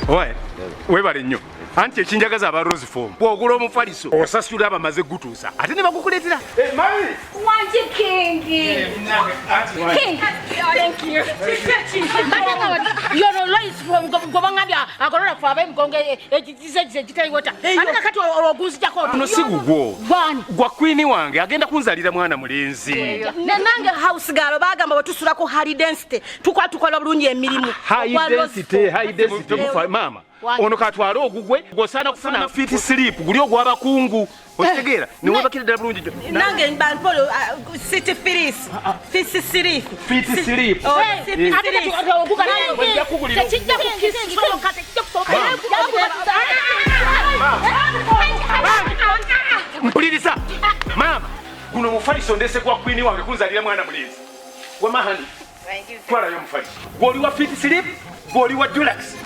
Oye, webale nnyo. Anti ekinjagaza aba Rose Form. Bw'ogula omufaliso osasula abamaze gutuusa. Ate ne bakukuleetera. Mami! Wanji King! King! Thank you. You're always from Gobangabia. I got a father going to water. I got to Aguude Jacob. No sigugwo. Bani. Gwa queen wange agenda kunzalira mwana mulenzi. Nange house girl bagamba batusula ko high density. Tukola bulungi emirimu. High density. Mama. Ono katwala ogugwe gosana kufuna fit sleep guli ogwaba kungu otegeera ne wabakira ddala bulungi jo nange mbanpolo city firis fit sleep mpuliriza mama guno mufaliso ndese kwa queen wange kunzalira mwana mulenzi wamahani twala yo mufaliso goli wa fit sleep goli wa deluxe.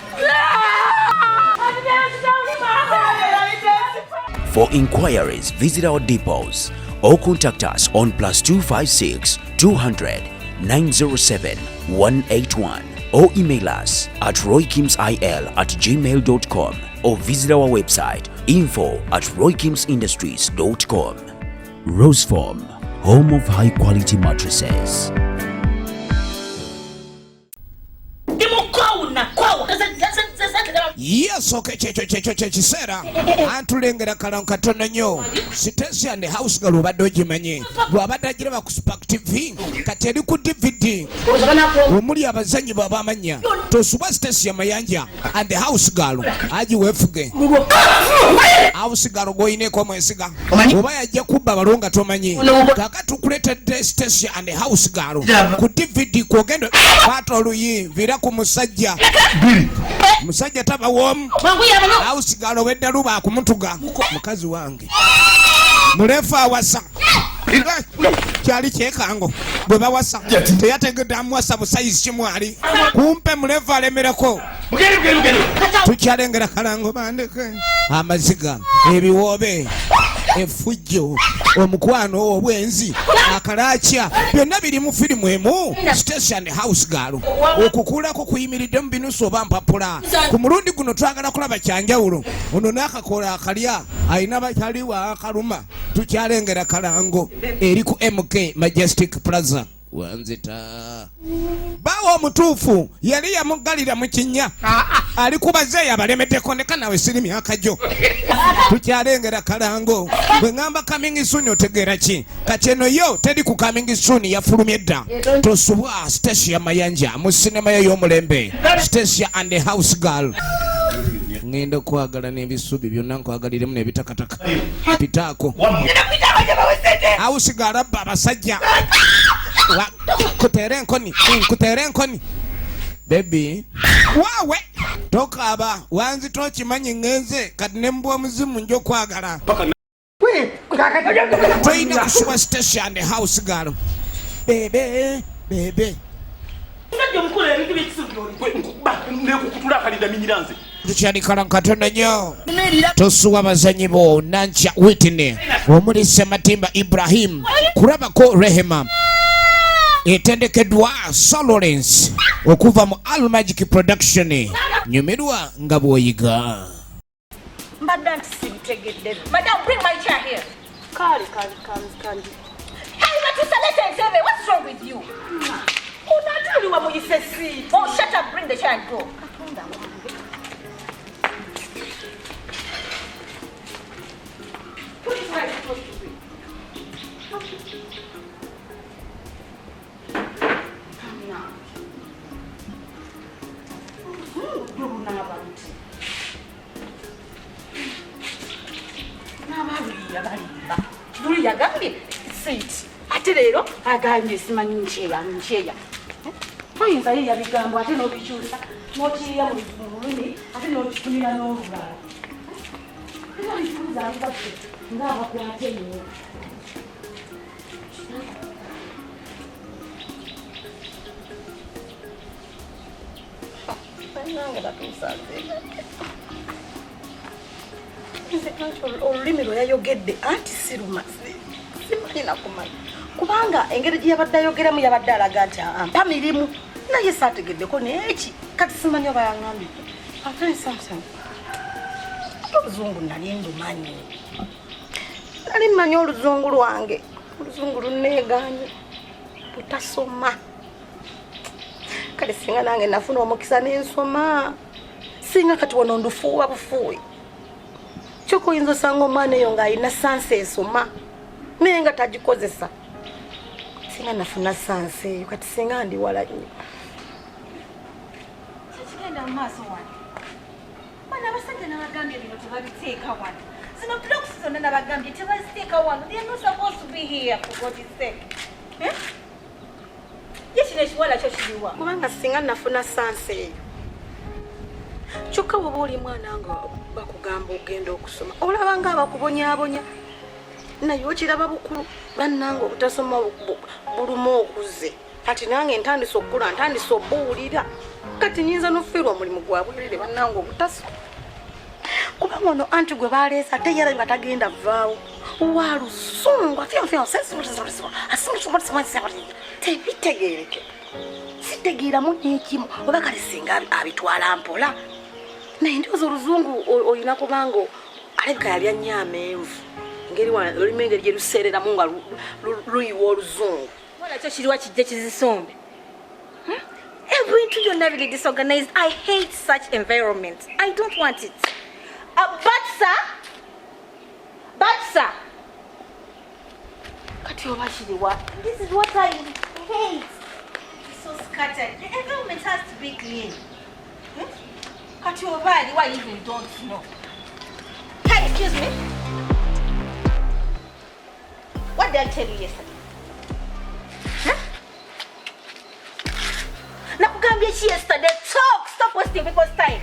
For inquiries, visit our depots or contact us on +256 200 907 181 or email us at roykimsil@gmail.com or visit our website info@roykimsindustries.com. Rose Form, home of high quality mattresses. Yes, okay, chisera. Antulengera kalanka tono nyo. Stecia ne house girl ubadde ogimanyi. Lwabadde agira ku Spark TV. Kati eri ku DVD. Omuli abazanyi babamanya. Tosuba Stecia Mayanja and the house girl. Aji wefuge. House girl goine ko mwesiga. Oba yajja kubba balonga tomanyi. Kaka tukuletedde Stecia and the house girl. Ku DVD kwogendo batoluyi vira ku musajja. Musajja taba wom house girl wedda luba akumutuga mukazi wange mulefa awasa kyali kyekango bwe bawasa teyategedde amuwasa busaizi kimwali kumpe mulefa alemereko tukyalengera kalango bandeke amaziga ebiwoobe efujjo omukwano obwenzi akalakya byonna biri mu firimu emu Stecia and house girl okukulako kuyimiridde mu binusu oba mpapula ku mulundi guno twagala kulaba kyanjawulo ono n'akakola akalya ayina bakyaliwa akaluma tukyalengera kalango eri ku MK Majestic Plaza wanzita bawo omutuufu yali yamugalira mu kinnya ali kubaze yabalemedeko ne kanawe siri myaka gyo tukyalengera kalango bwe ngamba coming soon otegeera ki kati eno yo teri ku coming soon yafulumye dda tosubwa Stecia Mayanja mu sinema y'omulembe Stecia and the house girl ngenda kwagala n'ebisubi byonna nkwagaliremu n'ebitakataka pitaako house girl abba abasajja kutere nkoni baby wawe tokaba wanzi tokimanyi ngenze kati nembwa muzimu njo kwagala toyina kusuba Stecia and the house girl bebe tukyali kalankatono nnyo tosuwa abazanyi bo Nancha Whitney omuli Sematimba Ibrahim kulabako Rehema etendekeddwa Sololence okuva mu All Magic Production nyumirwa nga bw'oyiga. Madam, bring my chair here. Kali. Hey, Batuusa, listen, tell me, what's wrong with you? Oh, not really when you say see. Oh, shut up, bring the chair and go. Put it right close to me. Come now. Buli yagambye sit ate leero agambye simanyi ncheya oyinza ye yabigambo ate n'obikyusa n'okiriya mu lulimi ate n'okifunira n'olulala era bifuza abatte ng'abakwate nyo nange Batuusa olulimi lwe yayogedde anti sirumasi simanyi nakumanya kubanga engeri gye yabadde ayogeramu yabadde alaga nti mpa mirimu naye saategeddeko neeki kati simanyi oba yaŋŋambye I'll tell you something. Oluzungu nali ndumanyi. Nali mmanyi oluzungu lwange. Oluzungu luneeganye. Butasoma. Kale singa nange nafuna omukisa n'ensoma. Singa kati wano ndufuuwa bufuuwi. Kyokuyinza osanga omwana eyo ng'alina sansi esoma. Naye nga tagikozesa. Singa nafuna sansi eyo kati singa ndi wala nnyo. Kyekigenda mu maaso wano. Bana abasajja n'abagambye bino tebabiteeka wano. Zino blocks zonna n'abagambye tebaziteeka wano. They are not supposed to be here for God's sake. Ye kino ekiwala kyo kiriwa? Kubanga singa nafuna sansi eyo. Kyokka bw'oba oli mwana nga bakugamba ogenda okusoma. Olaba ng'abakubonyaabonya. Naye okiraba bukulu. Bannange obutasoma bulumu okuze. Kati nange ntandise okukula, ntandise obuwulira. Kati nyinza n'ofiirwa omulimu gwa bwerere bannange obutasoma. Kubanga ono anti gwe baleesa ate yera nga tagenda vaawo. Wa Luzungu tebitegeereke. Sitegeeramu n'ekimu oba kale singa abitwala mpola. Naye ndowooza Oluzungu olina kubanga alabika yalya nnyo amenvu. Ngeri olimo engeri gye luseereramu nga luyiwa Oluzungu. Wala kyo kiriwa kijje kizisombe. Ebintu byonna biri disorganized. I hate such environment. I don't want it. Batsa. Kati oba kiriwa. This is what I hate. It's so scattered. The environment has to be clean. Kati oba I even don't know. Hey, excuse me. What did I tell you yesterday? Nakugambye ki yesterday? Talk! Stop wasting people's time.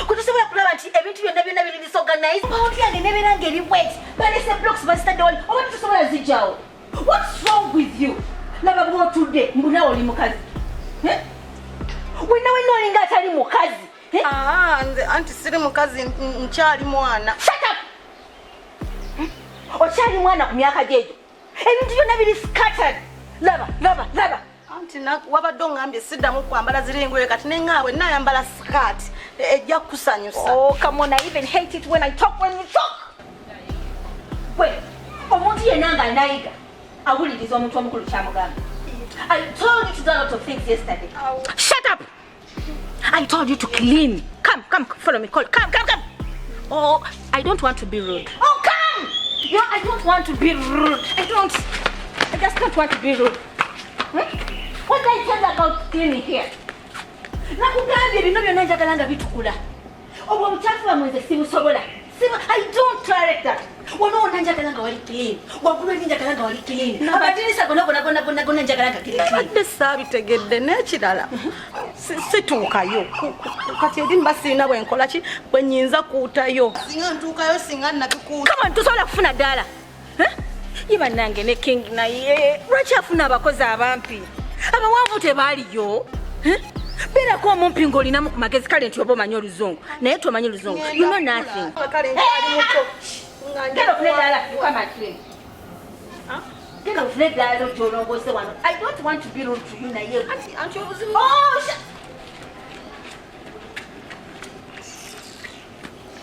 Kutusobola kulaba nti ebintu byonna biri disorganized. Bawuti yange nebeera ngeri wet. Balese blocks bazitadde wali. Oba tusobola zijjawo. What's wrong with you? Laba bw'otudde mbuna oli mukazi. Wenna olinga atali mukazi. Nze anti siri mukazi nkyali mwana. Shut up! Okyali mwana ku myaka gyegyo. Ebintu byonna biri scattered. Laba. Anti wabadde ongambye siddamu kwambala ziri engoye kati nengaawe nayambala skirt ejja kusanyusa. Oh, come on, I even hate it when you talk. Wait, omuntu yenna nga nayiga awuliriza omuntu omukulu kyamugamba. I told you to do a lot of things yesterday. Shut up! I told you to clean. Come, follow me. Come. Oh, I don't want to be rude. Oh, come! I don't want to be rude. I just don't want to be rude. What I tell you about cleaning here? Nakugambye bino byonna njagala nga bitukula. Obwo obucaafu bamwenze sibusobola. I don't tolerate that. Wano njagala nga wali clean. Waggulu njagala nga wali clean. Amadirisa gonna njagala nga clean. Badde saabitegedde n'ekirala. Situukayo. Kati edi mba sirina bwe nkola ki bwe nnyinza kuutayo. Singa ntuukayo singa nabikuuta. Kama tusobola kufuna ddala. Yiba nange ne King naye lwaki afuna abakozi abampi? Abawanvu tebaaliyo. Beerako omumpi ng'olinamu ku magezi kale nti oba omanyi Oluzungu. Naye tomanyi Luzungu. You know nothing. Get off ddala. You come and clean. Get off ddala gy'olongoose wano. I don't want to be rude to you naye. Anti obuzibu. Oh,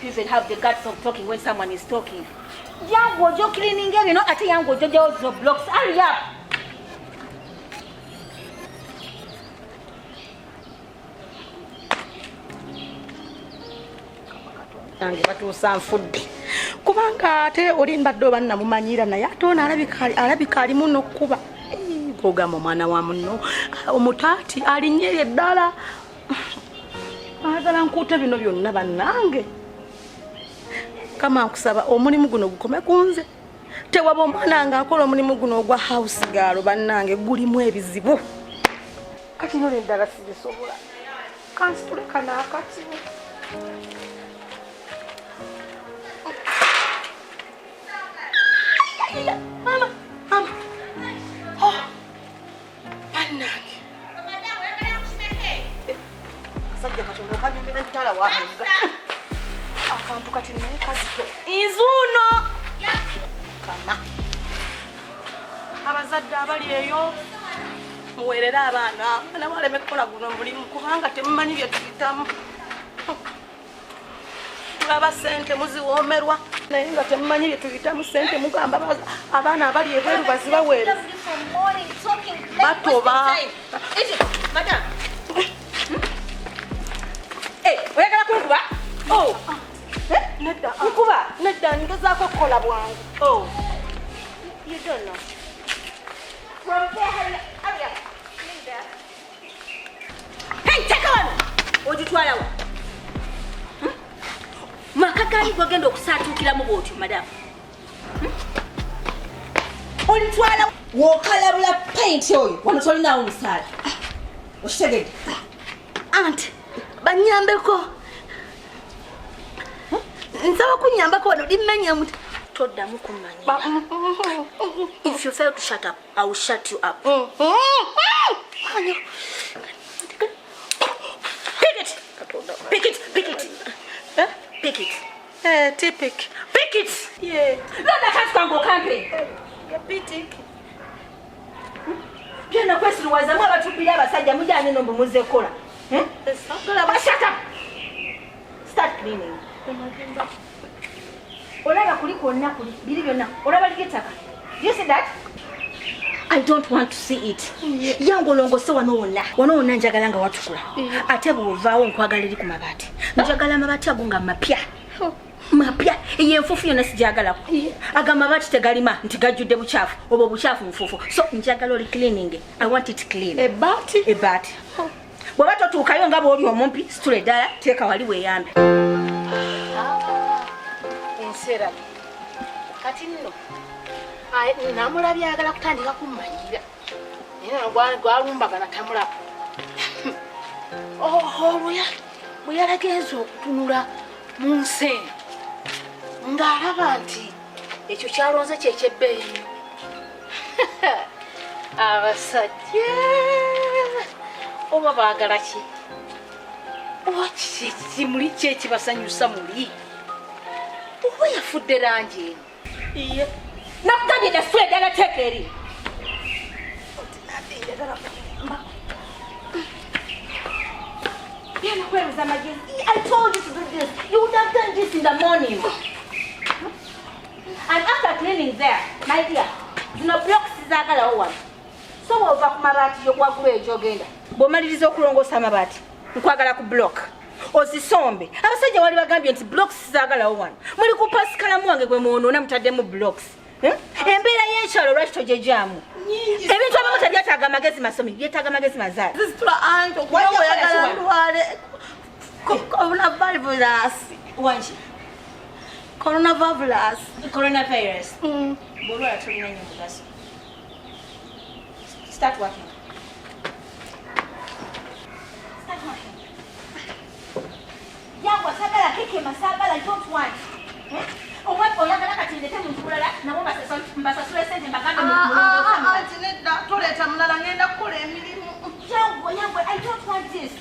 you even have the guts of talking when someone is talking. Yango jo cleaning ebino ate yango jo blocks. Hurry up. Nange Batuusa nfudde. Kubanga ate oli mbadde oba nnamumanyira naye ate ono alabika alimu n'okkuba. Ogamba omwana wa muno omutaati alinnye eddala. Ayagala nkuute bino byonna bannange. Kama nkusaba omulimu guno gukome kunze. Tewaba omwana ng'akola omulimu guno ogwa house girl bannange gulimu ebizibu. Kati nyo eddala sibisobola. Kansituleka n'akati. Mama. Oh. Bannange. Sajja katonda okanyumira ntala wamuza. Akantu kati naye kazito. Izuno. Kama. Abazadde abali eyo muweerera abaana baleme kukola guno mulimu kubanga temumanyi bye tuyitamu. mulaba sente muziwoomerwa naye nga temumanyi bye tuyitamu sente mugamba abaana abali ebweru bazibaweere batoba oyagala kunkuba nedda nkuba nedda ngezaako okukola bwangu you don't know from there hurry up hey taka wano ogitwalawo makagani gwagenda okusaatuukiramu bwotyo madamu olitwalawo wokalabula paint oyo wano tolinawo musaala okitegedde anti banyambeko nsaba kunyambako wano limenya muti toddamu kumanya if you fail to shut up I will shut you up pick it pick it yeah lona kasikango kampe pick Jena kwesi luwaza mwa batupili abasajja mujane nombo muzekola shut up start cleaning olaba kuliko nakuli bili byonna olaba ligetaka you see that I don't want to see it yango longose wanoona njagala nga watukula ate bwovaawo nkwagala eri ku mabaati njagala amabaati ago nga mapya yenfufu yonna sijagalako aga mabaati tegalima nti gajjudde bucaafu oba obucaafu nfufu so njagala oli cleaning I want it clean ebaati bw'oba totuukayo nga bw'oli omumpi situla eddala teeka wali weeyambe ensera kati nno namulabye ayagala kutandika kummanyira era gwalumbagana tamulaba bwe yalagenza okutunula mu nseeno ng'alaba nti ekyo kyalonze kyekyebbeeyi nnyo abasajja oba baagala ki oba kimuli ki ekibasanyusa muli oba yafudde langi eno nakugambye nasula eddala teeka eri I told you to do this. You would have done this in the morning. And after cleaning there, my dear, zino blocks zagala one. So ova ku mabaati yokwagula ejogenda. Bw'omaliriza okulongoosa amabaati, nkwagala ku block. Ozisombe. Abasajja wali bagambye nti blocks zagala one. Muli ku pasikala mwange gwe muonoona mutaddemu blocks. Embeera y'ekyalo lwaki tojejaamu? Ebintu abamu tebyetaaga amagezi masomi, byetaaga amagezi mazaala. Zisitula anto gwe oyagala ndwale. Coronavirus. Wanji. Coronavirus. Bolwala tulina nnyo mugaso. Start working. Yangwa sagala keke masagala don't want. Omweko oyagala kati ndete muntu mulala nabo mbasasula sente mbagambe mulongosa. Nedda toleeta mulala ngenda kukola emirimu. Yangwa I don't want this.